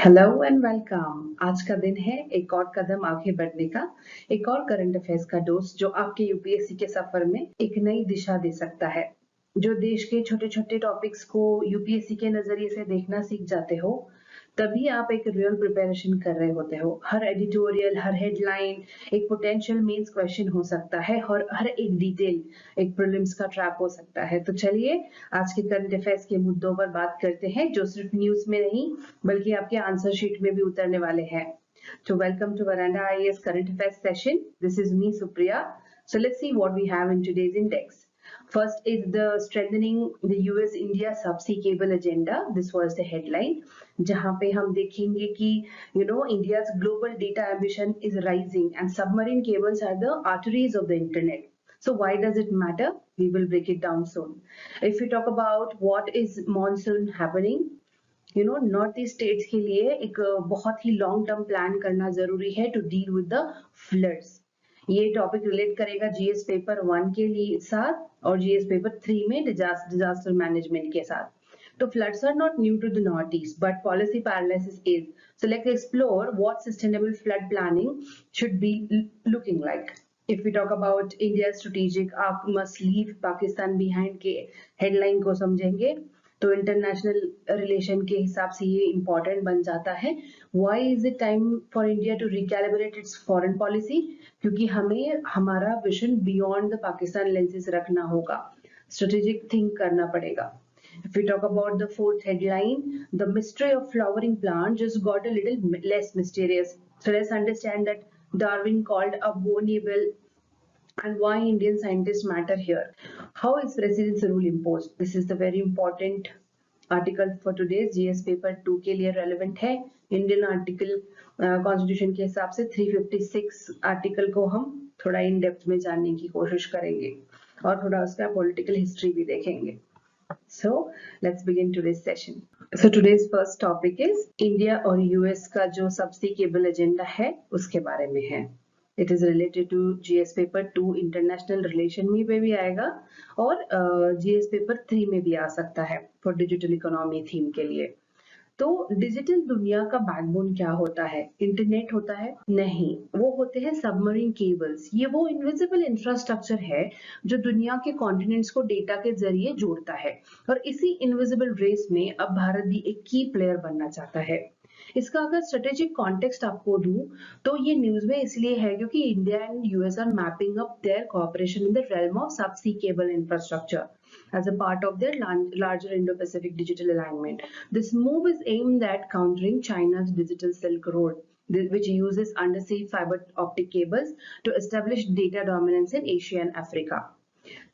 Hello and welcome. आज का दिन है एक और कदम आगे बढ़ने का, एक और करंट अफेयर्स का डोज जो आपके यूपीएससी के सफर में एक नई दिशा दे सकता है। जो देश के छोटे छोटे टॉपिक्स को यूपीएससी के नजरिए से देखना सीख जाते हो, तभी आप एक रियल प्रिपरेशन कर रहे होते हो। हर एडिटोरियल, हर हेडलाइन एक पोटेंशियल मेंस क्वेश्चन हो सकता है और हर एक डिटेल एक प्रीलिम्स का ट्रैप हो सकता है। तो चलिए आज के करंट अफेयर्स के मुद्दों पर बात करते हैं, जो सिर्फ न्यूज में नहीं बल्कि आपके आंसर शीट में भी उतरने वाले हैं। So welcome to Veranda IAS Current Affairs session. This is me, Supriya. So let's see what we have in today's index. First is the strengthening the US-India subsea cable agenda. This was the headline. जहाँ पे हम देखेंगे कि India's global data ambition is rising and submarine cables are the arteries of the internet. So why does it matter? We will break it down soon. If we talk about what is monsoon happening, north east states के लिए एक बहुत ही long term plan करना जरूरी है to deal with the floods. ये topic relate करेगा जीएस पेपर 1 के लिए साथ और जीएस पेपर 3 में डिजास्टर मैनेजमेंट के साथ। तो floods are not new to the northeast but policy paralysis is. So let's explore what sustainable flood planning should be looking like. If we talk about India's strategic arc must leave Pakistan behind के headline को समझेंगे तो international relation के हिसाब से ये important बन जाता है। Why is it time for India to recalibrate its foreign policy? क्योंकि हमें हमारा vision beyond the Pakistan lenses रखना होगा, स्ट्रेटेजिक थिंक करना पड़ेगा। If we talk about the fourth headline, the mystery of flowering plant just got a little less mysterious. So let's understand that Darwin called a Bonneville and why Indian scientists matter here. How is President's rule imposed? This is the very important article for today's GS paper 2 के लिए relevant है। Indian article constitution के हिसाब से 356 article को हम थोड़ा in depth में जानने की कोशिश करेंगे और थोड़ा उसका पॉलिटिकल हिस्ट्री भी देखेंगे। So let's begin today's session. So today's first topic is India और US का जो सबसी केबल एजेंडा है उसके बारे में है। It is related to GS paper 2 international relation में भी आएगा और GS paper 3 में भी आ सकता है for digital economy theme के लिए। तो डिजिटल दुनिया का बैकबोन क्या होता है? इंटरनेट होता है? नहीं, वो होते हैं सबमरीन केबल्स। ये वो इनविजिबल इंफ्रास्ट्रक्चर है जो दुनिया के कॉन्टिनेंट्स को डेटा के जरिए जोड़ता है और इसी इनविजिबल रेस में अब भारत भी एक की प्लेयर बनना चाहता है। इसका अगर स्ट्रेटेजिक कॉन्टेक्स्ट आपको दूं तो ये न्यूज में इसलिए है क्योंकि India and US are mapping up their cooperation in the realm of subsea cable infrastructure as a part of their larger Indo-Pacific digital alignment. This move is aimed at countering China's digital Silk Road, which uses undersea fiber optic cables to establish data dominance in Asia and Africa.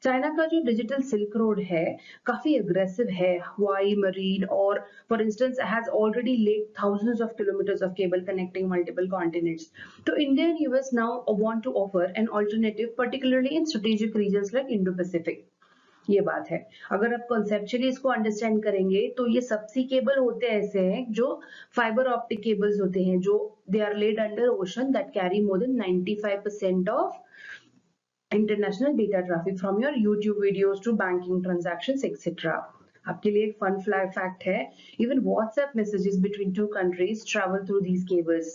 China का जो digital silk road है काफी aggressive है, Hawaii, marine और for instance has already laid thousands of kilometers of cable connecting multiple continents. तो India and US now want to offer an alternative particularly in strategic regions like Indo-Pacific. ये बात है। अगर आप conceptually इसको understand करेंगे तो ये सबसी केबल होते ऐसे हैं जो फाइबर ऑप्टिक केबल्स होते हैं जो they are laid under ocean that carry more than 95% of international data traffic from your YouTube videos to banking transactions etcetera. आपके लिए एक फन फैक्ट है, even WhatsApp messages between two countries travel through these cables.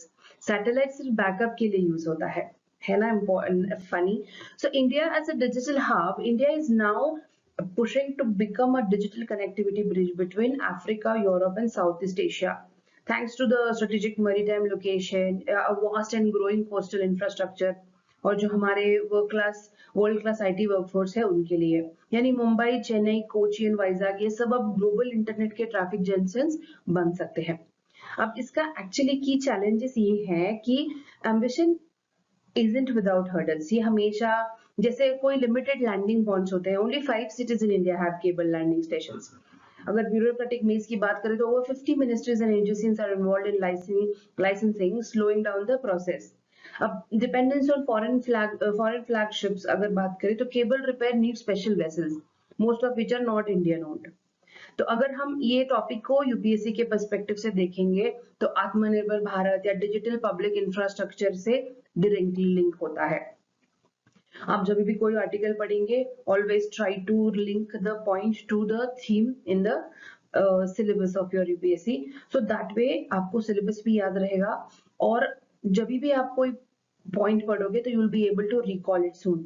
Satellite सिर्फ backup के लिए use होता है ना important funny. So India as a digital hub, India is now pushing to become a digital connectivity bridge between Africa, Europe and Southeast Asia. Thanks to the strategic maritime location, a vast and growing coastal infrastructure और जो हमारे world class IT workforce है उनके लिए, यानी Mumbai, Chennai, Kochi and Vizag ये सब अब ग्लोबल इंटरनेट के ट्रैफिक जंक्शंस बन सकते हैं। अब इसका एक्चुअली की चैलेंजेस ये हैं कि एम्बिशन isn't without hurdles. ये हमेशा जैसे कोई लिमिटेड लैंडिंग पॉइंट्स होते हैं, only 5 cities in India have cable landing stations. अगर ब्यूरोक्रेटिक मेज की बात करें तो over 50 ministries and agencies are involved in licensing, slowing down the process. अब डिपेंडेंस ऑन फॉरेन फ्लैगशिप्स अगर बात करें तो cable repair need special vessels, most of which are not Indian owned. तो अगर हम ये टॉपिक को यूपीएससी के पर्सपेक्टिव से देखेंगे तो आत्मनिर्भर भारत या डिजिटल पब्लिक इंफ्रास्ट्रक्चर से डायरेक्टली लिंक होता है। आप जब भी कोई आर्टिकल पढ़ेंगे, always try to link the point to the theme in the syllabus of your UPSC, so that way आपको सिलेबस भी याद रहेगा और जब भी आप कोई पॉइंट पढ़ोगे तो you will be able to recall it soon.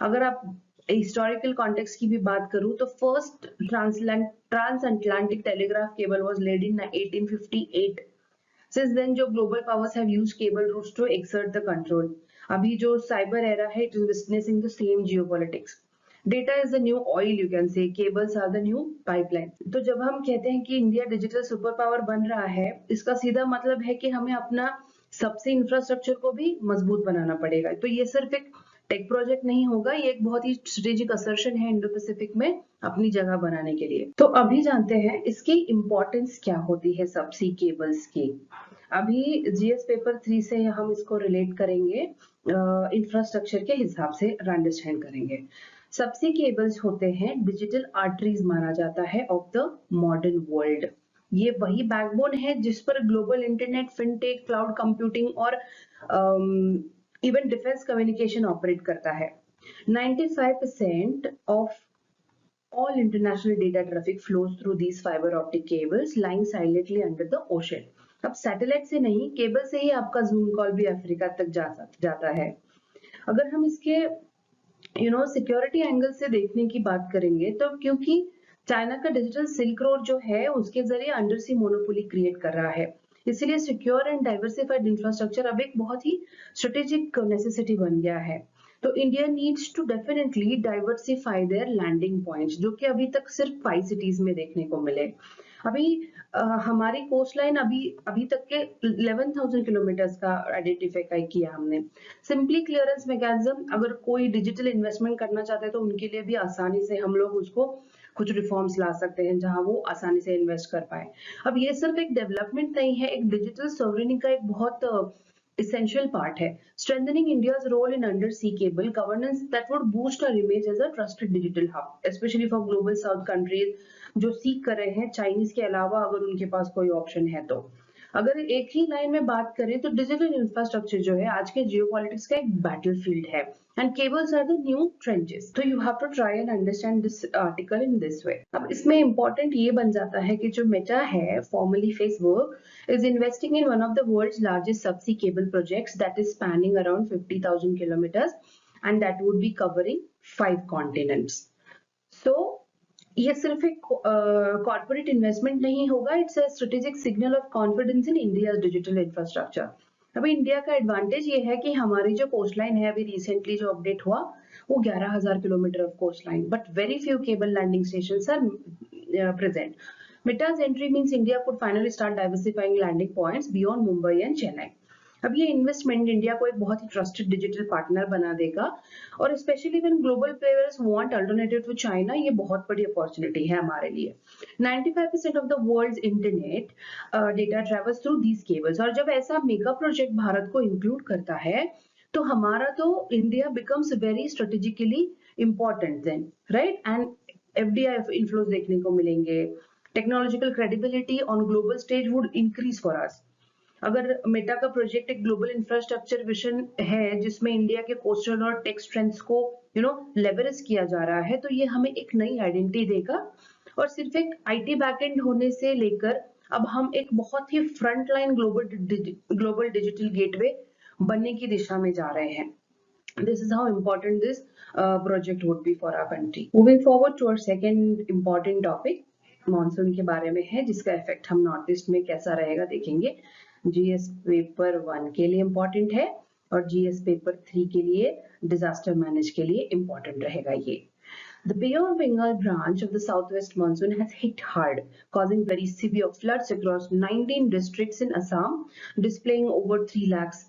अगर आप हिस्टोरिकल कॉन्टेक्स्ट की भी बात करूं तो first trans Atlantic telegraph cable was laid in 1858। Since then जो global powers have used cable routes to exert the control. अभी जो साइबर एरा है it is witnessing the same geopolitics. Data is the new oil, you can say cables are the new pipeline. तो जब हम कहते हैं कि India digital super power बन रहा है, इसका सीधा मतलब है कि हमें अपना सबसे इंफ्रास्ट्रक्चर को भी मजबूत बनाना पड़ेगा। तो ये सिर्फ एक टेक प्रोजेक्ट नहीं होगा, ये एक बहुत ही स्ट्रेटेजिक असर्शन है इंडो पैसिफिक में अपनी जगह बनाने के लिए। तो अभी जानते हैं इसकी इंपॉर्टेंस क्या होती है सबसी केबल्स की। अभी जीएस पेपर 3 से हम इसको रिलेट करेंगे, इंफ्रास्ट्रक्चर के हिसाब से अंडरस्टैंड करेंगे। सबसी केबल्स होते हैं डिजिटल आर्टरीज माना जाता है ऑफ द मॉडर्न वर्ल्ड। ये वही बैकबोन है जिस पर global internet, fintech, cloud computing और इवन डिफेंस कम्युनिकेशन ऑपरेट करता है। 95% of all international data traffic flows through these fiber optic cables lying silently under the ocean. अब सैटेलाइट से नहीं, केबल से ही आपका जूम कॉल भी अफ्रीका तक जाता है। अगर हम इसके सिक्योरिटी एंगल से देखने की बात करेंगे तो क्योंकि चाइना का डिजिटल सिल्क रोड जो है उसके जरिए अंडर सी मोनोपोली क्रिएट कर रहा है, इसलिए सिक्योर एंड डाइवर्सिफाइड इंफ्रास्ट्रक्चर अब एक बहुत ही स्ट्रेटेजिक नेसेसिटी बन गया है। तो India needs to definitely diversify their landing points, जो कि अभी तक सिर्फ 5 सिटीज में देखने को मिले। अभी हमारी कोस्ट लाइन अभी तक के 11,000 किलोमीटर्स का आइडेंटिफाई किया हमने। सिंपली क्लियरेंस मैकेनिज्म, अगर कोई डिजिटल इन्वेस्टमेंट करना चाहते हैं तो उनके लिए भी आसानी से हम लोग उसको कुछ रिफॉर्म्स ला सकते हैं जहां वो आसानी से इन्वेस्ट कर पाए। अब ये सिर्फ एक डेवलपमेंट नहीं है, एक डिजिटल सॉवरेनिटी का एक बहुत essential part है। Strengthening India's role in undersea cable governance that would boost our image as a trusted digital hub, especially for global south countries जो सीख कर रहे हैं चाइनीज के अलावा अगर उनके पास कोई ऑप्शन है तो। अगर एक ही लाइन में बात करें तो डिजिटल इंफ्रास्ट्रक्चर जो है आज के जियोपॉलिटिक्स का एक बैटलफील्ड है and cables are the new trenches. तो you have to try and understand this article in this way. अब इसमें इंपॉर्टेंट ये बन जाता है कि जो मेटा है, formally Facebook, is investing in one of the world's largest subsea cable projects that is spanning around 50,000 kilometers and that would be covering 5 continents. So ये सिर्फ एक कॉर्पोरेट इन्वेस्टमेंट नहीं होगा, it's a strategic signal of confidence in India digital infrastructure. अभी India का advantage ये है कि हमारी जो कोस्ट लाइन है, अभी रिसेंटली जो अपडेट हुआ वो 11,000 kilometre off coastline, but very few cable landing stations are present. Meta's entry means India could finally start diversifying landing points beyond Mumbai and Chennai. अब ये इन्वेस्टमेंट इंडिया को एक बहुत ही ट्रस्टेड डिजिटल पार्टनर बना देगा और specially when global players want alternative to China, ये बहुत बड़ी अपॉर्चुनिटी है हमारे लिए। 95% of the world's internet data travels through these cables, और जब ऐसा मेगा प्रोजेक्ट भारत को इंक्लूड करता है तो हमारा तो India becomes very strategically important then, right? And FDI inflows देखने को मिलेंगे, technological credibility on global stage would increase for us. अगर मेटा का प्रोजेक्ट एक ग्लोबल इंफ्रास्ट्रक्चर विजन है जिसमें इंडिया के कोस्टल और टेक स्ट्रेंथ्स को लेवरेज किया जा रहा है, तो ये हमें एक नई आइडेंटिटी देगा। और सिर्फ एक आईटी बैकएंड होने से लेकर अब हम एक बहुत ही front line global digital gateway बनने की दिशा में जा रहे हैं। This is how important this project would be for our country. Moving forward to our second important topic, monsoon के बारे में है, जिसका इफेक्ट हम नॉर्थ ईस्ट में कैसा रहेगा देखेंगे। जीएस पेपर 1 के लिए इम्पोर्टेंट है और जीएस पेपर 3 के लिए डिजास्टर मैनेज के लिए इम्पोर्टेंट रहेगा ये। The Bay of Bengal branch of the southwest monsoon has hit hard, causing very severe floods across 19 districts in Assam, displaying over 3 lakhs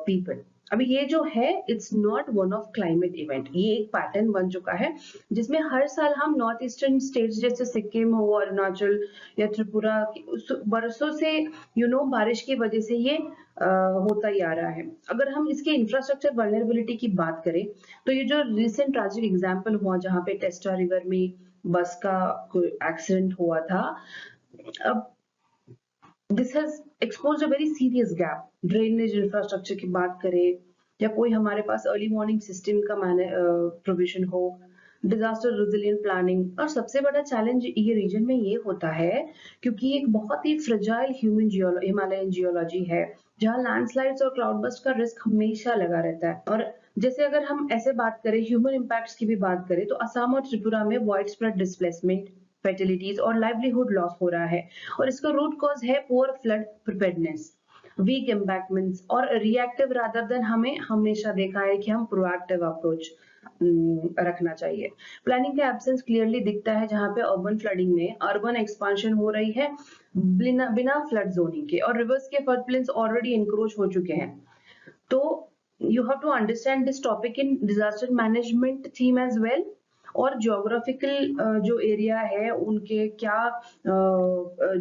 people. अभी ये जो है it's not one of climate event, ये एक pattern बन चुका है जिसमें हर साल हम नॉर्थ ईस्टर्न स्टेट्स जैसे सिक्किम हो, अरुणाचल या त्रिपुरा बरसों से बारिश की वजह से ये होता ही आ रहा है। अगर हम इसके इंफ्रास्ट्रक्चर वल्नरेबिलिटी की बात करें तो ये जो रिसेंट ट्रैजिक एग्जांपल हुआ जहाँ पे टेस्टा रिवर में बस का एक्सीडेंट हुआ था, अब this has exposed a very serious gap. Drainage infrastructure की बात करें या कोई हमारे पास अर्ली मॉर्निंग सिस्टम का प्रोविजन हो, डिजास्टर रेजिलिएंट प्लानिंग। और सबसे बड़ा चैलेंज ये रीजन में ये होता है क्योंकि एक बहुत ही फ्रेजाइल हिमालयन जियोलॉजी है, जहाँ लैंडस्लाइड्स और क्लाउडबर्स्ट का रिस्क हमेशा लगा रहता है। और जैसे अगर हम ऐसे बात करें, ह्यूमन इम्पैक्ट्स की भी बात करें, तो असम और त्रिपुरा में वाइड स्प्रेड डिस्प्लेसमेंट, फर्टिलिटीज और लाइवलीहुड लॉस हो रहा है। और इसका रूट कॉज है poor flood preparedness, weak embankments और रिएक्टिव रादर देन। हमें हमेशा देखा है कि हम प्रोएक्टिव अप्रोच रखना चाहिए। प्लानिंग का एब्सेंस क्लियरली दिखता है जहां पे अर्बन फ्लडिंग में अर्बन एक्सपांशन हो रही है बिना फ्लड जोनिंग के, और रिवर्स के फ्लड प्लेन्स ऑलरेडी इंक्रोच हो चुके हैं। तो you have to understand this topic in disaster management theme as well, और geographical जो एरिया है उनके क्या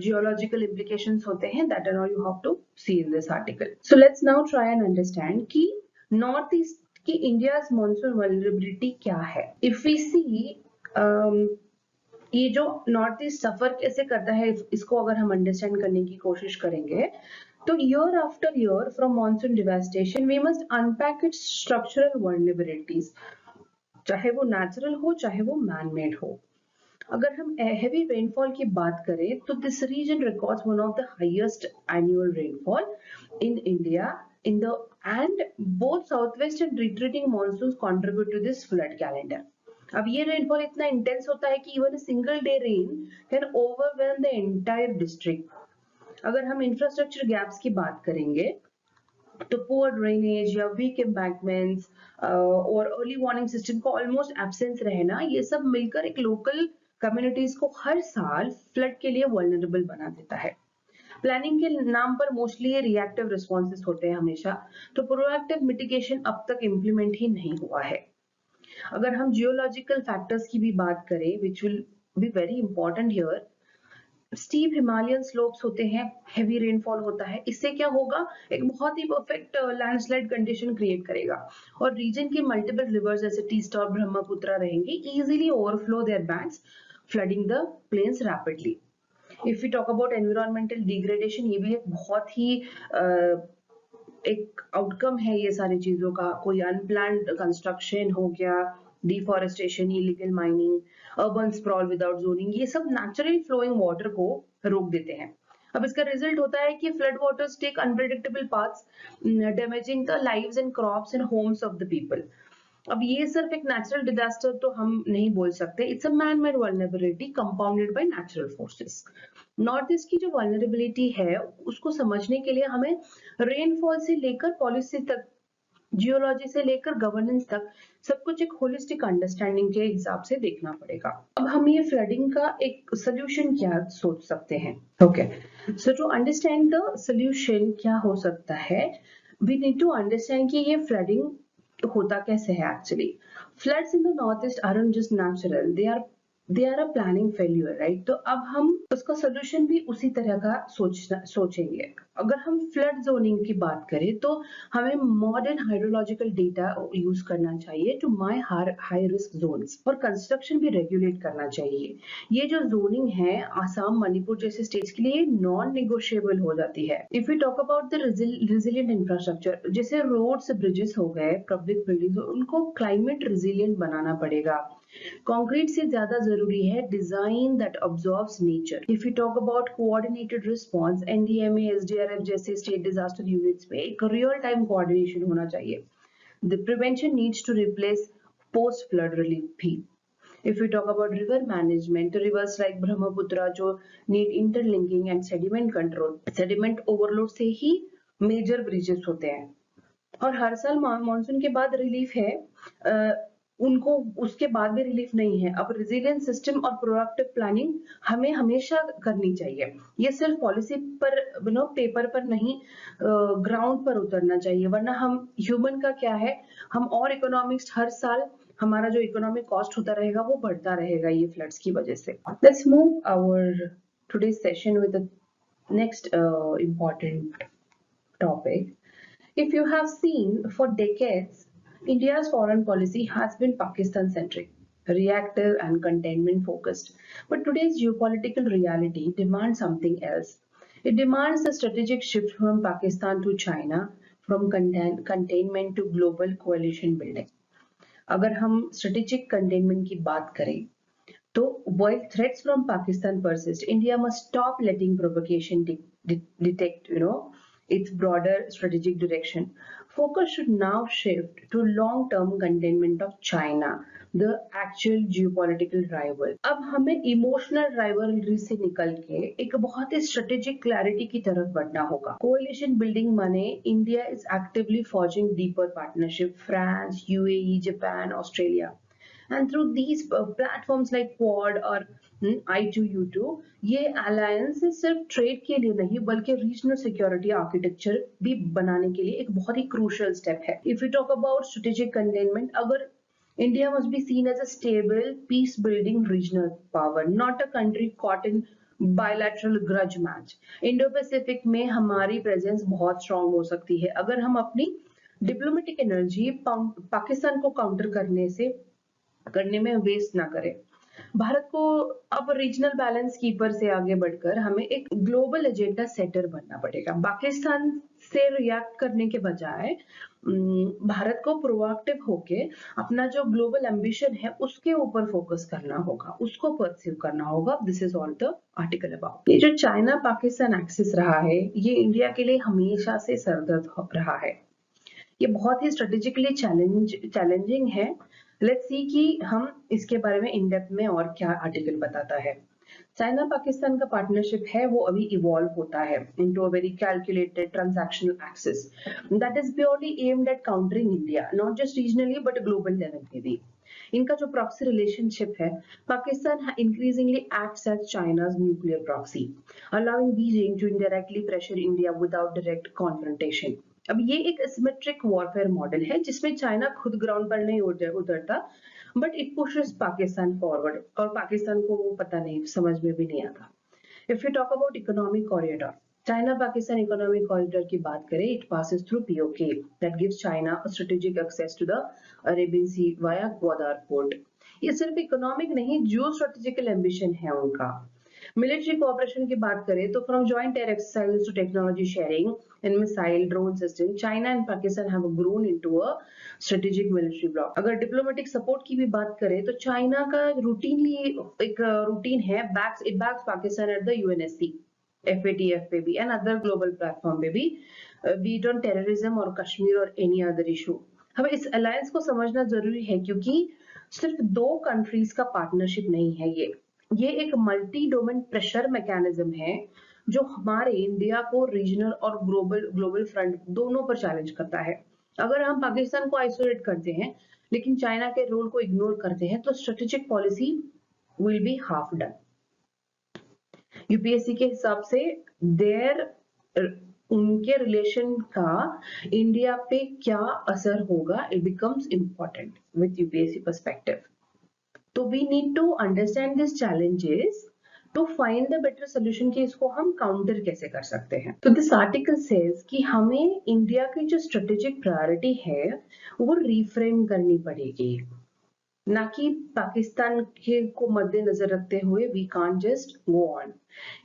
geological implications होते हैं, that and all you have to see in this article. So let's now try and understand कि north east की India's monsoon vulnerability क्या है। इफ वी सी ये जो नॉर्थ ईस्ट सफर कैसे करता है, इसको अगर हम अंडरस्टैंड करने की कोशिश करेंगे, तो year after year from monsoon devastation we must unpack its structural vulnerabilities, चाहे वो नेचुरल हो चाहे वो मैन मेड हो। अगर हम हेवी रेनफॉल की बात करें तो this region records one of the highest annual rainfall in India in the end both southwest and retreating monsoons contribute to this flood calendar. अब ये रेनफॉल इतना इंटेंस होता है कि even a single day rain can overwhelm the entire district. अगर हम infrastructure gaps की बात करेंगे तो पुअर ड्रेनेज या वीक एम्बैंकमेंट्स और अर्ली वार्निंग सिस्टम का ऑलमोस्ट एब्सेंस रहना, ये सब मिलकर एक लोकल कम्युनिटीज को हर साल फ्लड के लिए वल्नरेबल बना देता है। प्लानिंग के नाम पर मोस्टली ये रिएक्टिव रिस्पॉन्सेस होते हैं हमेशा, तो प्रोएक्टिव मिटिगेशन अब तक इम्प्लीमेंट ही नहीं हुआ है। अगर हम जियोलॉजिकल फैक्टर्स की भी बात करें, which will be very important here, steep Himalayan slopes होते हैं, हेवी रेनफॉल होता है, इससे क्या होगा, एक बहुत ही परफेक्ट लैंडस्लाइड कंडीशन क्रिएट करेगा, और रीजन की मल्टीपल रिवर्स जैसे टीस्टा और ब्रह्मपुत्र रहेंगे easily overflow their banks, flooding the plains rapidly. If you talk about environmental degradation, ये भी एक बहुत ही एक आउटकम है ये सारी चीजों का। कोई अनप्लान्ड कंस्ट्रक्शन हो गया, deforestation, illegal mining, urban sprawl without zoning, ये सब नेचुरली फ्लोइंग वाटर को रोक देते हैं। अब इसका रिजल्ट होता है कि flood waters take unpredictable paths, damaging the lives and crops and homes of the people. अब ये सिर्फ एक नेचुरल डिजास्टर तो हम नहीं बोल सकते, it's a man made vulnerability compounded by natural forces. North east की जो वल्नरेबिलिटी है उसको समझने के लिए हमें रेनफॉल से लेकर पॉलिसी तक, जियोलॉजी से लेकर गवर्नेंस तक, सब कुछ एक होलिस्टिक अंडरस्टैंडिंग के हिसाब से देखना पड़ेगा। अब हम ये फ्लडिंग का एक सोल्यूशन क्या सोच सकते हैं। Okay, so to understand the solution क्या हो सकता है, वी नीड टू अंडरस्टैंड कि ये फ्लडिंग होता कैसे है actually. Floods in the North East aren't just natural, they are a planning failure, right. तो अब हम उसका सोल्यूशन भी उसी तरह का सोचेंगे। अगर हम फ्लड जोनिंग की बात करें तो हमें मॉडर्न हाइड्रोलॉजिकल डेटा यूज करना चाहिए to my high risk zones, और कंस्ट्रक्शन भी रेगुलेट करना चाहिए। ये जो जोनिंग है आसाम मणिपुर जैसे स्टेट्स के लिए नॉन निगोशिएबल हो जाती है। If you talk about the resilient infrastructure, जैसे रोड्स, ब्रिजेस हो गए, पब्लिक बिल्डिंग्स, उनको क्लाइमेट रेजिलिएंट बनाना पड़ेगा। कंक्रीट से ज्यादा जरूरी है design that observes nature. If you talk about coordinated response, NDMA, SDRF जैसे स्टेट डिजास्टर यूनिट्स में एक रियल टाइम कोऑर्डिनेशन होना चाहिए। The prevention needs to replace post flood relief भी। If we talk about river management, rivers like Brahmaputra जो need interlinking and sediment control, sediment overload से ही major breaches होते हैं। और हर साल मानसून के बाद रिलीफ है, उनको उसके बाद भी रिलीफ नहीं है। अब रेजिलियंस सिस्टम और प्रोएक्टिव प्लानिंग हमें हमेशा करनी चाहिए। ये सिर्फ पॉलिसी पर पेपर पर नहीं, ग्राउंड पर उतरना चाहिए, वरना हम ह्यूमन का क्या है, हम और इकोनॉमिक्स हर साल हमारा जो इकोनॉमिक कॉस्ट होता रहेगा वो बढ़ता रहेगा ये फ्लड्स की वजह से। Let's move our today session with the next important topic. If you have seen, for decades, India's foreign policy has been Pakistan-centric, reactive and containment-focused. But today's geopolitical reality demands something else. It demands a strategic shift from Pakistan to China, from containment to global coalition building. अगर हम strategic containment की बात करें तो while threats from Pakistan persist, India must stop letting provocation detect, its broader strategic direction. Focus should now shift to long-term containment of China, the actual geopolitical rival. अब हमें emotional rivalry से निकल के एक बहुत ही स्ट्रेटेजिक क्लैरिटी की तरफ बढ़ना होगा. कोalition building माने India is actively forging deeper partnership France, UAE, Japan, Australia. And through these platforms like Quad or I2U2, ये अलायंस सिर्फ ट्रेड के लिए नहीं बल्कि रीजनल सिक्योरिटी आर्किटेक्चर भी बनाने के लिए एक बहुत ही क्रूशियल स्टेप है. If you talk about strategic containment, अगर India must be seen as a stable, peace-building regional power, not a country caught in bilateral grudge match. Indo-Pacific में हमारी प्रेजेंस बहुत स्ट्रांग हो सकती है अगर हम अपनी डिप्लोमेटिक एनर्जी पाकिस्तान को काउंटर करने में वेस्ट ना करें. भारत को अब रीजनल बैलेंस कीपर से आगे बढ़कर हमें एक ग्लोबल एजेंडा सेटर बनना पड़ेगा. पाकिस्तान से रिएक्ट करने के बजाय भारत को प्रोएक्टिव होके अपना जो ग्लोबल एम्बिशन है उसके ऊपर फोकस करना होगा, उसको परस्यू करना होगा. This is all the article about. ये जो चाइना पाकिस्तान एक्सिस रहा है ये इंडिया के लिए हमेशा से सरदर्द रहा है. ये बहुत ही स्ट्रेटेजिकली चैलेंजिंग है. लेट्स सी कि हम इसके बारे में इन डेप्थ में और क्या आर्टिकल बताता है. चाइना पाकिस्तान का पार्टनरशिप है वो अभी इवॉल्व होता है into a very calculated transactional access that is purely aimed at countering India, not just regionally but global level पे भी. इनका जो प्रॉक्सी रिलेशनशिप है, Pakistan increasingly acts as China's nuclear proxy, allowing Beijing to indirectly pressure India without direct confrontation. अब ये एक asymmetric warfare model है जिसमें चाइना खुद ग्राउंड पर नहीं उतरता but it pushes Pakistan forward और पाकिस्तान को वो पता नहीं समझ में भी नहीं आता. If you talk about economic corridor, China Pakistan economic corridor की बात करें, it passes through PoK that gives China a strategic access to the Arabian Sea via Gwadar port. ये सिर्फ इकोनॉमिक नहीं, जियो स्ट्रेटेजिकल एम्बिशन है उनका. मिलिट्री कोऑपरेशन की बात करें तो from joint air exercises to technology sharing in missile drone system, China and Pakistan have grown into a strategic military bloc. अगर डिप्लोमेटिक सपोर्ट की भी बात करें तो चाइना का रूटीनली एक रूटीन है it backs Pakistan at the UNSC, FATF पे भी एंड अदर ग्लोबल प्लेटफॉर्म पे भी, बीट ऑन टेररिज्म और कश्मीर और एनी अदर इशू. हमें इस अलायंस को समझना जरूरी है क्योंकि सिर्फ दो कंट्रीज का पार्टनरशिप नहीं है ये एक मल्टी डोमेन प्रेशर मैकेनिज्म है जो हमारे इंडिया को रीजनल और ग्लोबल फ्रंट दोनों पर चैलेंज करता है. अगर हम पाकिस्तान को आइसोलेट करते हैं लेकिन चाइना के रोल को इग्नोर करते हैं तो strategic policy will be half done. UPSC के हिसाब से उनके रिलेशन का इंडिया पे क्या असर होगा, it becomes important with UPSC perspective. तो we need to understand this challenges to find the better solution कि इसको हम काउंटर कैसे कर सकते हैं. तो दिस आर्टिकल सेज कि हमें इंडिया की जो स्ट्रेटेजिक प्रायोरिटी है वो रिफ्रेम करनी पड़ेगी, ना कि पाकिस्तान के को मद्देनजर रखते हुए we can't just go on.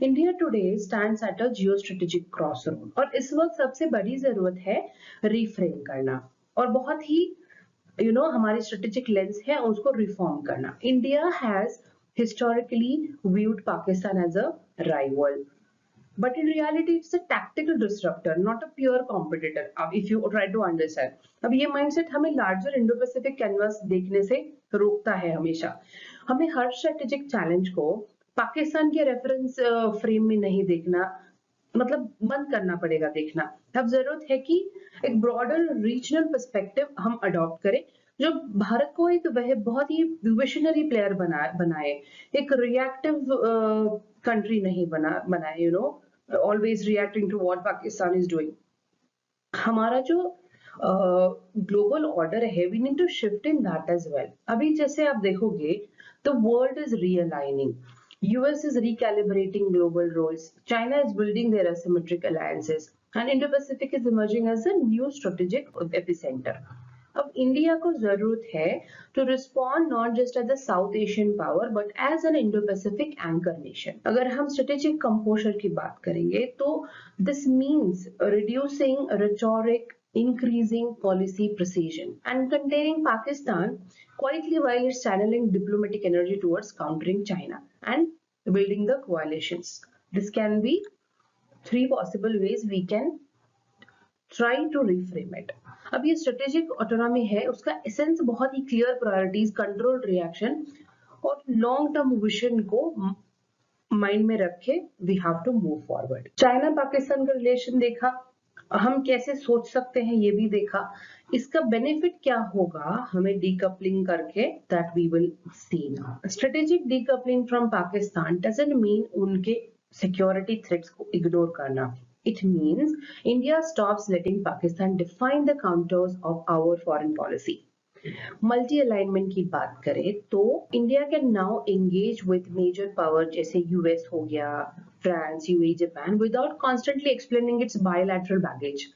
India today stands at a geo strategic cross road और इस वक्त सबसे बड़ी जरूरत है रिफ्रेम करना और बहुत ही हमारी स्ट्रेटेजिक लेंस है उसको रिफॉर्म करना. India has historically viewed Pakistan as a rival but in reality it's a tactical disruptor, not a pure competitor. If you try to understand, अब ये mindset हमें larger Indo-Pacific canvas देखने से रोकता है. हमेशा हमें हर strategic challenge को पाकिस्तान के रेफरेंस फ्रेम में नहीं देखना, मतलब बंद करना पड़ेगा देखना. अब जरूरत है कि एक ब्रॉडर रीजनल पर्सपेक्टिव हम अडॉप्ट करें जो भारत को एक वह बहुत ही विशनरी प्लेयर बनाए, एक रिएक्टिव कंट्री नहीं बनाए, always reacting to what Pakistan is doing. हमारा जो ग्लोबल ऑर्डर है we need to shift in that as well. अभी जैसे आप देखोगे the world is realigning, US is recalibrating global roles, China is building their asymmetric alliances, and Indo-Pacific is emerging as a new strategic epicenter. अब India को जरूरत है to respond not just as a South Asian power but as an Indo Pacific anchor nation. अगर हम strategic composure की बात करेंगे तो this means reducing rhetoric, increasing policy precision, and containing Pakistan quietly while it's channeling diplomatic energy towards countering China and building the coalitions. This can be three possible ways we can try to reframe it. अब ये strategic autonomy है, उसका essence बहुत ही clear priorities, controlled reaction और long term vision को mind में रखे we have to move forward. China Pakistan का रिलेशन देखा, हम कैसे सोच सकते हैं ये भी देखा, इसका बेनिफिट क्या होगा हमें डीकपलिंग करके, that we will see now. Strategic decoupling from Pakistan doesn't mean उनके सिक्योरिटी थ्रेट्स को इग्नोर करना। It means India stops letting Pakistan define the contours of our foreign policy. Multi alignment की बात करें तो India can now engage with major power जैसे US हो गया, France, UAE, Japan without constantly explaining its bilateral baggage.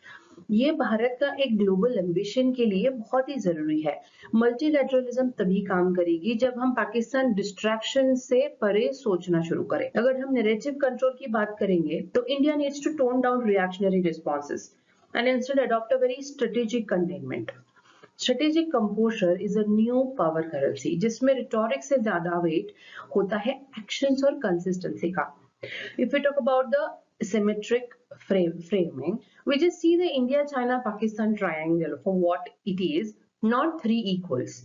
ये भारत का एक ग्लोबल एम्बिशन के लिए बहुत ही जरूरी है। मल्टीलैटरलिज्म तभी काम करेगी जब हम पाकिस्तान डिस्ट्रैक्शन से परे सोचना शुरू करें। अगर हम नैरेटिव कंट्रोल की बात करेंगे तो India needs to tone down reactionary responses and instead adopt a very strategic containment. Strategic composure is a new power currency जिसमें रिटोरिक से ज्यादा वेट होता है एक्शंस और कंसिस्टेंसी का। If we talk about the symmetric framing, we just see the India-China-Pakistan triangle for what it is, not three equals,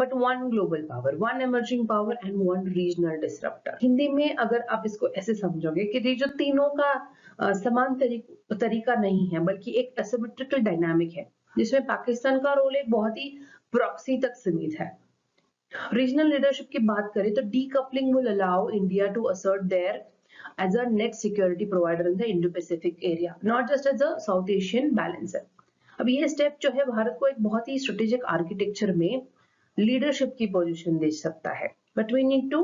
but one global power, one emerging power and one regional disruptor. Hindi में अगर आप इसको ऐसे समझोगे कि ये जो तीनों का समान तरीका नहीं है बल्कि एक asymmetrical dynamic है जिसमें पाकिस्तान का रोल एक बहुत ही प्रॉक्सी तक सीमित है। रीजनल लीडरशिप की बात करें तो decoupling will allow India to assert their as a net security provider in the Indo-Pacific area, not just as a South Asian balancer. अब ये स्टेप जो है भारत को एक बहुत ही स्ट्रेटेजिक आर्किटेक्चर में लीडरशिप की पोजीशन दे सकता है, but we need to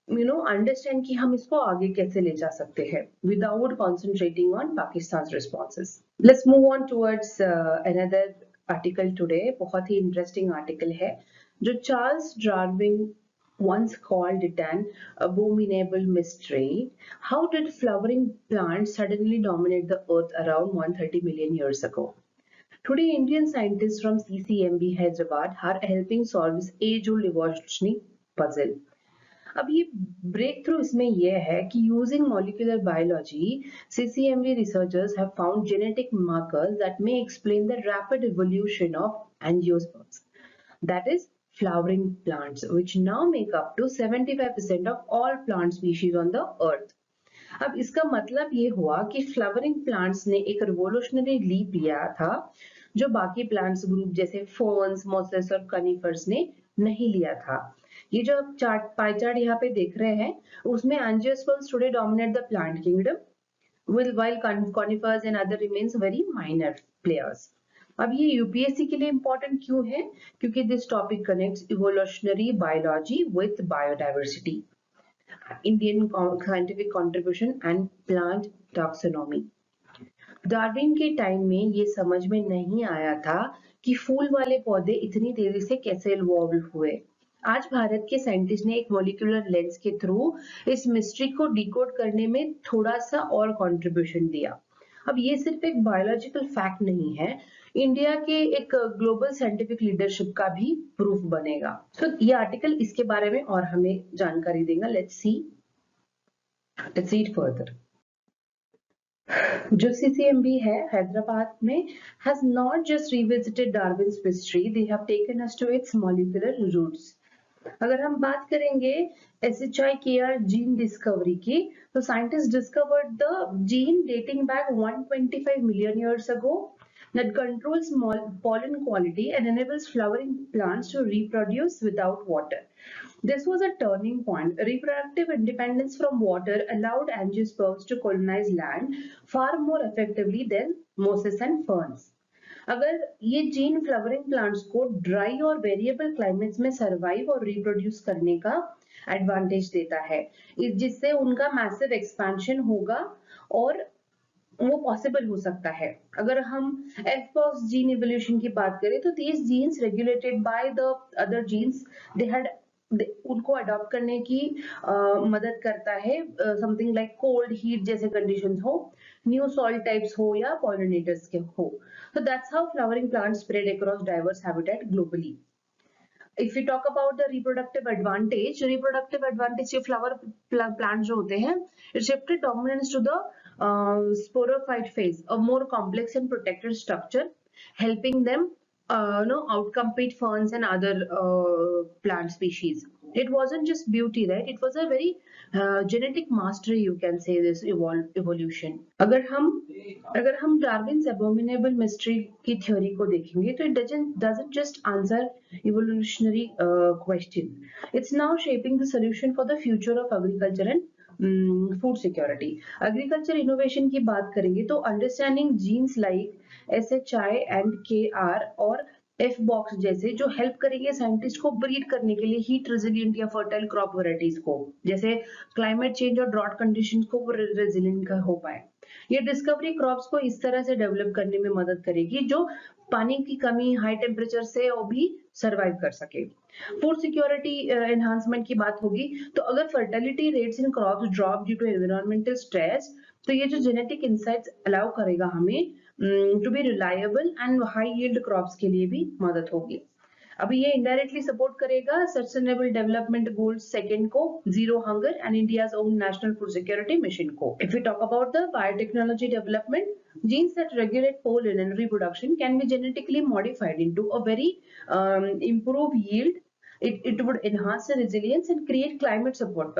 understand कि हम इसको आगे कैसे ले जा सकते हैं without concentrating on Pakistan responses. Let's move on towards another article today. बहुत ही इंटरेस्टिंग आर्टिकल है जो Charles Darwin once called it an abominable mystery. How did flowering plants suddenly dominate the earth around 130 million years ago? Today, Indian scientists from CCMB Hyderabad are helping solve this age-old evolutionary puzzle. अब ये break through इसमें यह है कि using molecular biology CCMB researchers have found genetic markers that may explain the rapid evolution of angiosperms. That is flowering plants, which now make up to 75% of all plant species on the earth. अब इसका मतलब ये हुआ कि flowering plants ने एक revolutionary leap लिया था जो बाकी प्लांट्स ग्रुप जैसे फर्न्स, मॉसेस और कनिफर्स ने नहीं लिया था। ये जो आप पाई चार्ट यहाँ पे देख रहे हैं उसमें angiosperms today dominate the plant kingdom while conifers and other remains very minor players. अब ये यूपीएससी के लिए इंपॉर्टेंट क्यों है? क्योंकि this topic connects evolutionary biology with biodiversity, Indian scientific contribution and plant taxonomy. Darwin के टाइम में ये समझ में नहीं आया था कि फूल वाले पौधे इतनी तेजी से कैसे इवॉल्व हुए। आज भारत के साइंटिस्ट ने एक मॉलिक्यूलर लेंस के थ्रू इस मिस्ट्री को डिकोड करने में थोड़ा सा और कंट्रीब्यूशन दिया। अब ये सिर्फ एक बायोलॉजिकल फैक्ट नहीं है, इंडिया के एक ग्लोबल साइंटिफिक लीडरशिप का भी प्रूफ बनेगा। तो ये आर्टिकल इसके बारे में और हमें जानकारी देगा। Let's see it further. जो CCMB है हैदराबाद में has not just revisited Darwin's mystery, they have taken us to its molecular roots. अगर हम बात करेंगे SHIKR जीन डिस्कवरी की तो scientist discovered the gene dating back 125 million years ago that controls pollen quality and enables flowering plants to reproduce without water. This was a turning point. Reproductive independence from water allowed angiosperms to colonize land far more effectively than mosses and ferns. अगर ये gene flowering plants को dry और variable climates में survive और reproduce करने का advantage देता है, जिससे उनका मैसिव एक्सपेंशन होगा और वो पॉसिबल हो सकता है। अगर हम FPOX जीन इवोल्यूशन की बात करें तो these genes regulated by the other genes they had उनको अडॉप्ट करने की मदद करता है, समथिंग लाइक कोल्ड हीट जैसे कंडीशंस हो, न्यू सॉइल टाइप्स हो या पॉलिनेटर्स के हो. So that's how flowering plants spread across diverse habitat globally. If we talk about the reproductive advantage ये flower plant जो होते हैं, it shifted dominance to the sporophyte phase, a more complex and protected structure, helping them outcompete ferns and other plant species. It wasn't just beauty, right? It was a very genetic mastery, you can say, this evolution. अगर हम Darwin's abominable mystery की theory को देखेंगे तो it doesn't just answer evolutionary question. It's now shaping the solution for the future of agriculture and food security. Agriculture innovation की बात करेंगे तो understanding genes like SHI and KR और F box जैसे जो हेल्प करेंगे साइंटिस्ट को breed करने के लिए हीट रेजिलिएंट या फर्टाइल क्रॉप वैरायटीज को, जैसे क्लाइमेट चेंज और ड्रॉट कंडीशंस को रेजिलिएंट हो पाए. ये डिस्कवरी क्रॉप्स को इस तरह से डेवलप करने में मदद करेगी जो पानी की कमी, हाई टेम्परेचर से और भी सरवाइव कर सके. फूड सिक्योरिटी एनहांसमेंट की बात होगी तो अगर fertility rates in crops drop due to environmental stress, तो ये जो जेनेटिक इंसाइट्स अलाउ करेगा हमें to be reliable and high yield crops के लिए भी मदद होगी. अभी ये इनडायरेक्टली सपोर्ट करेगा सस्टेनेबल डेवलपमेंट गोल्स सेकंड को, zero hunger and India's own national food security mission को. If you talk about the biotechnology development, genes that regulate pollen and reproduction can be genetically modified into a very improved yield. It would enhance the resilience and create climate support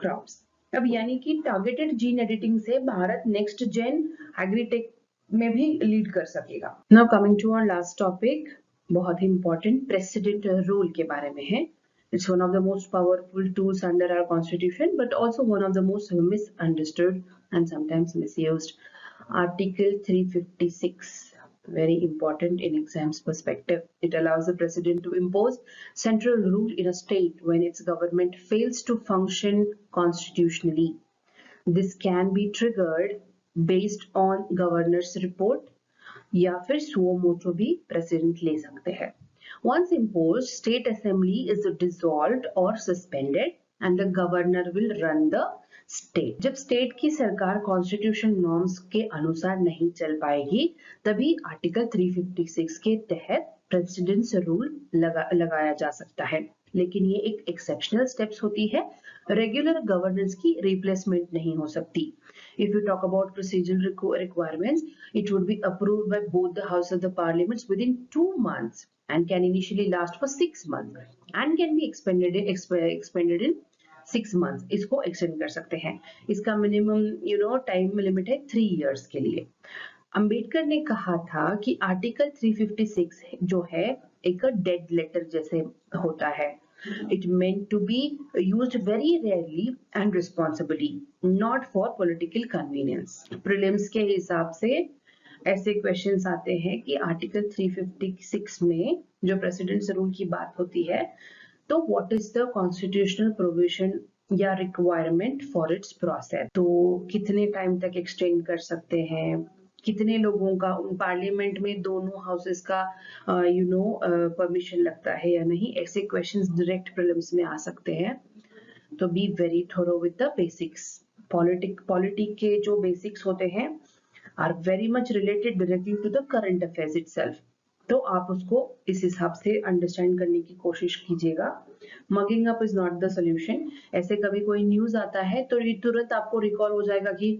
crops. अब यानी कि targeted gene editing से Bharat next gen agritech में भी lead कर सकेगा. Now coming to our last topic, बहुत ही इंपॉर्टेंट प्रेसिडेंट रूल के बारे में है. It's one of the most powerful tools under our constitution, but also one of the most misunderstood and sometimes misused. Article 356, very important in exams perspective. It allows the president to impose central rule in a state when its government fails to function constitutionally. This can be triggered based on governor's report या फिर suo motu भी president ले सकते हैं. Once imposed, state assembly is dissolved or suspended and the governor will run the state. जब state की सरकार constitution norms के अनुसार नहीं चल पाएगी, तभी आर्टिकल 356 के तहत प्रेसिडेंट्स रूल लगाया जा सकता है. लेकिन ये एक एक्सेप्शनल स्टेप्स होती है, रेगुलर गवर्नेंस की रिप्लेसमेंट नहीं हो सकती. If you talk about procedural requirements, it would be approved by both the House of the Parliaments within 2 months and can initially last for 6 months and can be expanded in 6 months. इसको extend कर सकते हैं. इसका minimum time limit है 3 years के लिए. अंबेडकर ने कहा था कि आर्टिकल 356 जो है एक डेड लेटर जैसे होता है. It meant to be used very rarely and responsibly, not for political convenience. Prelims के हिसाब से ऐसे क्वेश्चंस आते हैं कि आर्टिकल 356 में जो प्रेसिडेंट्स रूल की बात होती है, तो what is the constitutional provision या रिक्वायरमेंट फॉर इट्स प्रोसेस. तो कितने टाइम तक एक्सटेंड कर सकते हैं, कितने लोगों का पार्लियामेंट में दोनों हाउसेस का परमिशन लगता है या नहीं, ऐसे क्वेश्चंस डायरेक्ट प्रीलिम्स में आ सकते हैं. तो be very thorough with the basics. Polity के जो बेसिक्स होते हैं are very much related directly to the current affairs itself. तो आप उसको इस हिसाब से अंडरस्टैंड करने की कोशिश कीजिएगा. Mugging up is not the solution. ऐसे कभी कोई न्यूज आता है तो तुरंत आपको रिकॉल हो जाएगा कि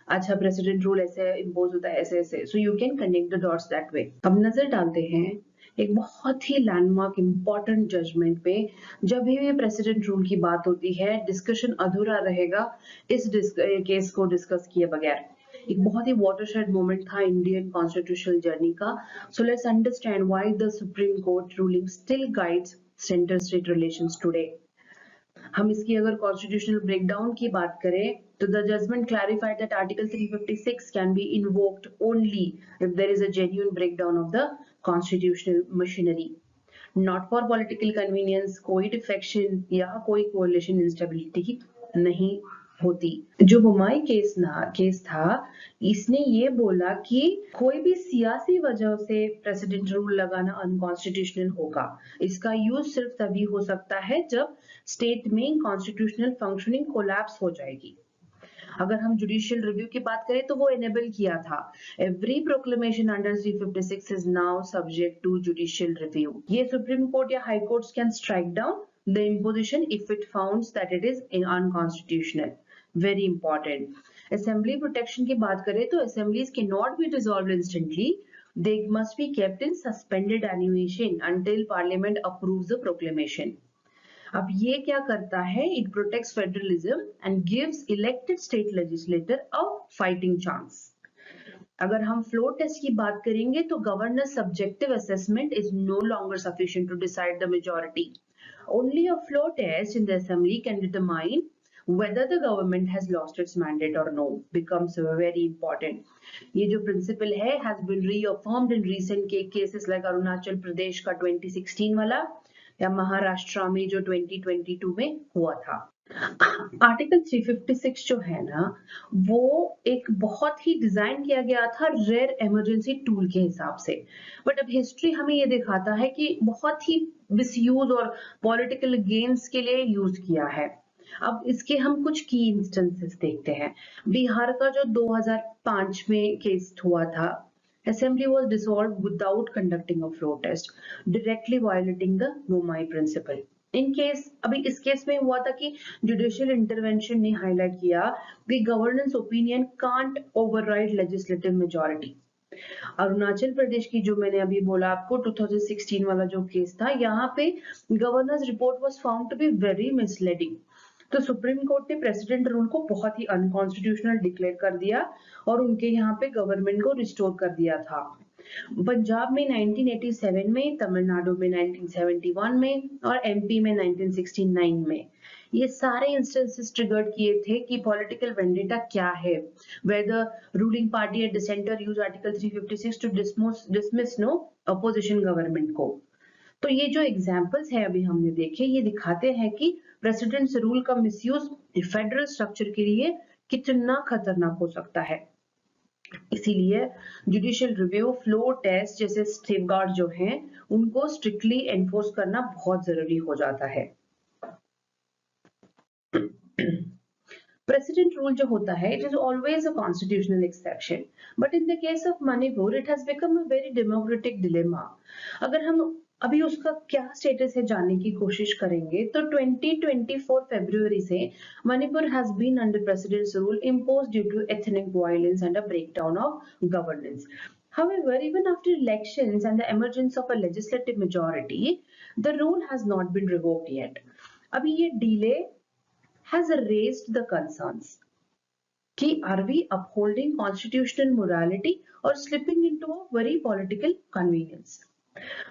अच्छा प्रेसिडेंट रूल ऐसे इम्पोज होता है, ऐसे ऐसे. So you can connect the dots that way. अब नजर डालते हैं एक बहुत ही लैंडमार्क इंपॉर्टेंट जजमेंट पे. जब भी प्रेसिडेंट रूल की बात होती है, डिस्कशन अधूरा रहेगा इस केस को डिस्कस किए बगैर. एक बहुत ही वाटरशेड मोमेंट था इंडियन कॉन्स्टिट्यूशनल जर्नी का. So let's understand why the supreme court ruling still guides centre state relations today. हम इसकी अगर कॉन्स्टिट्यूशनल ब्रेकडाउन की बात करें तो the judgment clarified that Article 356 can be invoked only if there is a genuine breakdown of the constitutional machinery, not for political convenience. कोई defection या कोई coalition instability नहीं होती। जो बुमाई केस था, इसने ये बोला कि कोई भी सियासी वजह से प्रेसिडेंट रूल लगाना अनकॉन्स्टिट्यूशनल होगा। इसका यूज सिर्फ तभी हो सकता है जब स्टेट में कॉन्स्टिट्यूशनल फंक्शनिंग कोलैप्स हो जाएगी। अगर हम जुडिशियल रिव्यू की बात करें तो वो एनेबल किया था। Every proclamation under 356 is now subject to judicial review. ये सुप्रीम कोर्ट या high courts can strike down the imposition if it founds that it is unconstitutional. Very important. Assembly protection की बात करें तो assemblies cannot be dissolved instantly. They must be kept in suspended animation until parliament approves the proclamation. अब ये क्या करता है? It protects federalism and gives elected state legislator a fighting chance. अगर हम फ्लोर टेस्ट की बात करेंगे तो governor subjective assessment is no longer sufficient to decide the majority. Only a floor test in the assembly can determine whether the government has lost its mandate or no. Becomes very important. ये जो principle है has been reaffirmed in recent cases like Arunachal Pradesh का 2016 वाला या महाराष्ट्र में जो 2022 में हुआ था. आर्टिकल 356 जो है ना, वो एक बहुत ही डिजाइन किया गया था रेयर इमरजेंसी टूल के हिसाब से, बट अब हिस्ट्री हमें ये दिखाता है कि बहुत ही मिसयूज और पॉलिटिकल गेन्स के लिए यूज किया है. अब इसके हम कुछ की इंस्टेंसेस देखते हैं. बिहार का जो 2005 में केस हुआ था, Assembly was dissolved without conducting a floor test, directly violating the Mumbai principle. In case अभी इस केस में हुआ था कि जुडिशियल इंटरवेंशन ने हाईलाइट किया कि governance opinion can't override legislative majority. Arunachal Pradesh की जो मैंने अभी बोला आपको 2016 वाला जो केस था, यहाँ पे governor's report was found to be very misleading. तो सुप्रीम कोर्ट ने प्रेसिडेंट रूल को बहुत ही अनकॉन्स्टिट्यूशनल डिक्लेयर कर दिया और उनके यहाँ पे गवर्नमेंट को रिस्टोर कर दिया था. पंजाब में 1987 में, तमिलनाडु में 1971 में और एमपी में 1969 में ये सारे इंस्टेंसेस ट्रिगर्ड किए थे कि पॉलिटिकल वेंडेटा क्या है, whether ruling party and dissenter use article 356 to dismiss no opposition government को. तो ये जो एग्जाम्पल्स है अभी हमने देखे, ये दिखाते हैं कि प्रेसिडेंट्स रूल का मिसयूज फेडरल स्ट्रक्चर के लिए कितना खतरनाक हो सकता है. इसीलिए जुडिशियल रिव्यू, फ्लोर टेस्ट जैसे सेफगार्ड जो हैं, उनको स्ट्रिक्टली एनफोर्स करना बहुत जरूरी हो जाता है. President rule जो होता है, it is always a constitutional exception, but in the case of Manipur, it has become a very democratic dilemma. अगर हम अभी उसका क्या स्टेटस है जानने की कोशिश करेंगे तो 2024 फरवरी से Manipur has been under president's rule imposed due to ethnic violence and a breakdown of governance. However, even after elections and the emergence of a legislative majority, the rule has not been revoked yet. अभी ये delay has raised the concerns कि are we upholding constitutional morality or slipping into a very political convenience.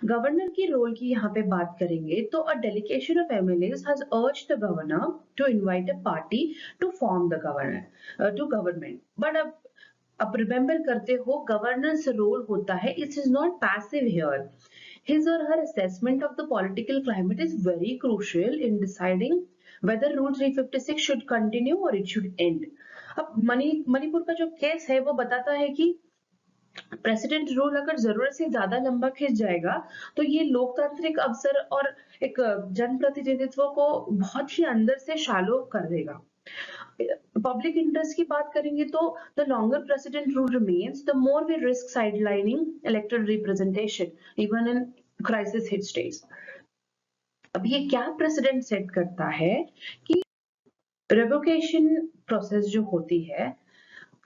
Governor की role की यहाँ पे बात करेंगे तो a delegation of MLAs has urged the governor to invite a party to form the government. But अब remember करते हो, गवर्नर्स रोल होता है, it is not passive here. His or her assessment of the political climate is very crucial in deciding whether Rule 356 should continue or it should end. अब मणिपुर का जो case है वो बताता है कि प्रेसिडेंट रूल अगर जरूरत से ज्यादा लंबा खिंच जाएगा तो ये लोकतांत्रिक अवसर और एक जनप्रतिनिधित्व को बहुत ही अंदर से शालो कर देगा. पब्लिक इंटरेस्ट की बात करेंगे तो the longer president rule remains, the more we risk sidelining elected representation even in crisis hit states. अब ये क्या प्रेसिडेंट सेट करता है कि रेवोकेशन प्रोसेस जो होती है,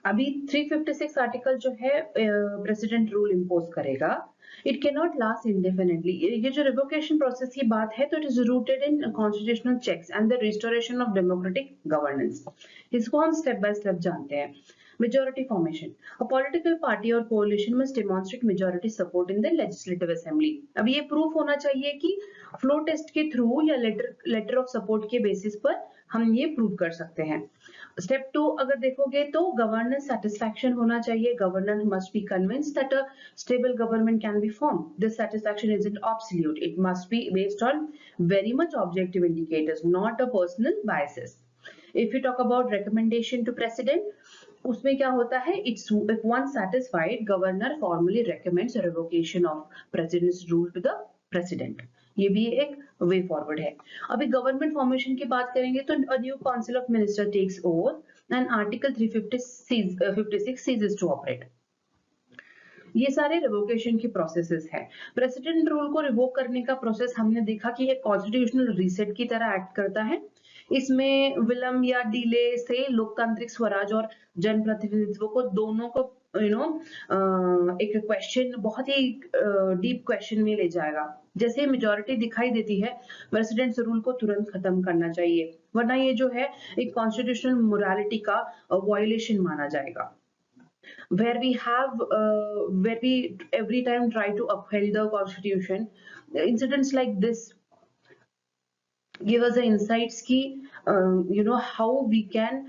अभी 356 आर्टिकल जो है प्रेसिडेंट रूल इम्पोज करेगा, it can not last indefinitely. ये जो रिवोकेशन प्रोसेस की बात है तो it is rooted in constitutional checks and the restoration of democratic governance. इसको हम स्टेप बाय स्टेप जानते हैं. Majority formation. A political party or coalition must demonstrate majority support in the legislative assembly. अब ये प्रूफ होना चाहिए कि flow test के थ्रू या लेटर ऑफ सपोर्ट के बेसिस पर हम ये प्रूव कर सकते हैं. स्टेप 2 अगर देखोगे तो गवर्नेंस सेटिस्फैक्शन होना चाहिए. Governor must be convinced that a stable government can be formed. This satisfaction isn't absolute. It must be based on very much objective indicators, not a personal biases. If you talk about recommendation to president, उसमें क्या होता है, it's if once satisfied, governor formally recommends a revocation of president's rule to the president. ये भी एक way forward है. अभी government formation की बात करेंगे तो a new council of minister takes oath and article 356 ceases to operate. ये सारे रिवोकेशन की प्रोसेसेस है. प्रेसिडेंट रूल को रिवोक करने का प्रोसेस हमने देखा कि एक कॉन्स्टिट्यूशनल रीसेट की तरह एक्ट करता है. इसमें विलंब या डिले से लोकतांत्रिक स्वराज और जनप्रतिनिधित्व को दोनों को एक क्वेश्चन, बहुत ही डीप क्वेश्चन में ले जाएगा. जैसे मेजॉरिटी दिखाई देती है, प्रेसिडेंट्स रूल को तुरंत खत्म करना चाहिए, वरना ये जो है एक कॉन्स्टिट्यूशनल मोरालिटी का वायलेशन माना जाएगा. Where we every time try to uphold the constitution, incidents like this give us the insights ki how we can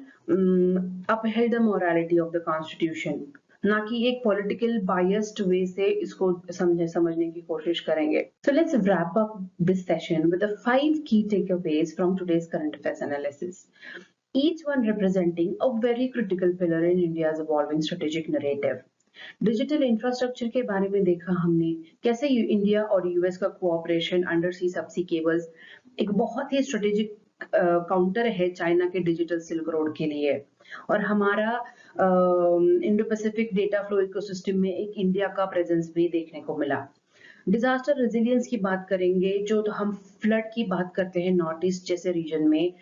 uphold the morality of the constitution, ना कि एक political biased way से इसको समझने की कोशिश करेंगे. So let's wrap up this session with the 5 key takeaways from today's current affairs analysis, each one representing a very critical pillar in India's evolving strategic narrative. Digital infrastructure के बारे में देखा हमने, कैसे इंडिया और यूएस का cooperation under सी सबसी cables एक बहुत ही स्ट्रेटेजिक काउंटर है चाइना के डिजिटल सिल्क रोड के लिए, और हमारा Indo Pacific data flow ecosystem में एक इंडिया का प्रेजेंस भी देखने को मिला. डिजास्टर रेजिलियंस की बात करेंगे, जो तो हम फ्लड की बात करते हैं नॉर्थ ईस्ट जैसे रीजन में,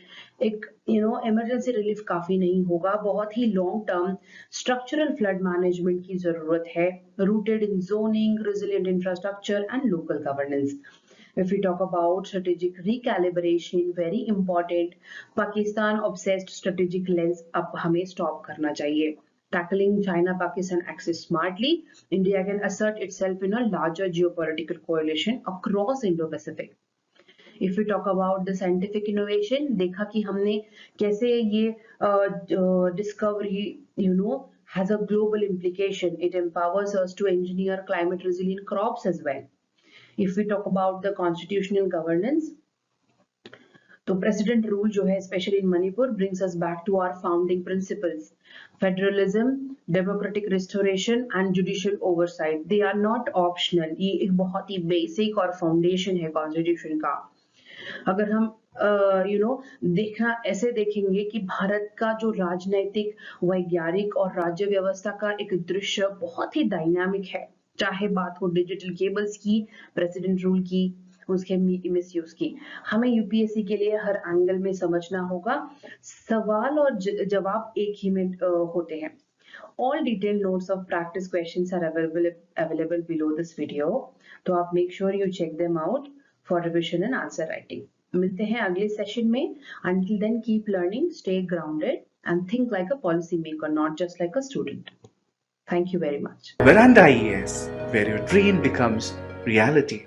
एक इमरजेंसी रिलीफ काफी नहीं होगा, बहुत ही long term structural flood management की जरूरत है, rooted in zoning, resilient infrastructure and local governance. If we talk about strategic recalibration, very important, Pakistan obsessed strategic lens अब हमें stop करना चाहिए. Tackling China-Pakistan axis smartly, India can assert itself in a larger geopolitical coalition across Indo-Pacific. If we talk about the scientific innovation, देखा कि हमने कैसे ये discovery, has a global implication. It empowers us to engineer climate resilient crops as well. If we talk about the constitutional governance, तो president rule जो है especially in Manipur brings us back to our founding principles: federalism, democratic restoration and judicial oversight. They are not optional. ये एक बहुत ही basic और foundation है constitution का. अगर हम ऐसे देखेंगे कि भारत का जो राजनैतिक, वैज्ञानिक और राज्य व्यवस्था का एक दृश्य बहुत ही डायनामिक है, चाहे बात हो डिजिटल केबल्स की, प्रेसिडेंट रूल की, उसके मिसयूज की. हमें यूपीएससी के लिए हर एंगल में समझना होगा. सवाल और जवाब एक ही में होते हैं. All detailed notes of practice questions are available below this video. तो आप make sure you check them out for revision and answer writing. मिलते हैं अगले सेशन में. Until then, keep learning, stay grounded, and think like a policy maker, not just like a student. Thank you very much. Veranda IAS, where your dream becomes reality.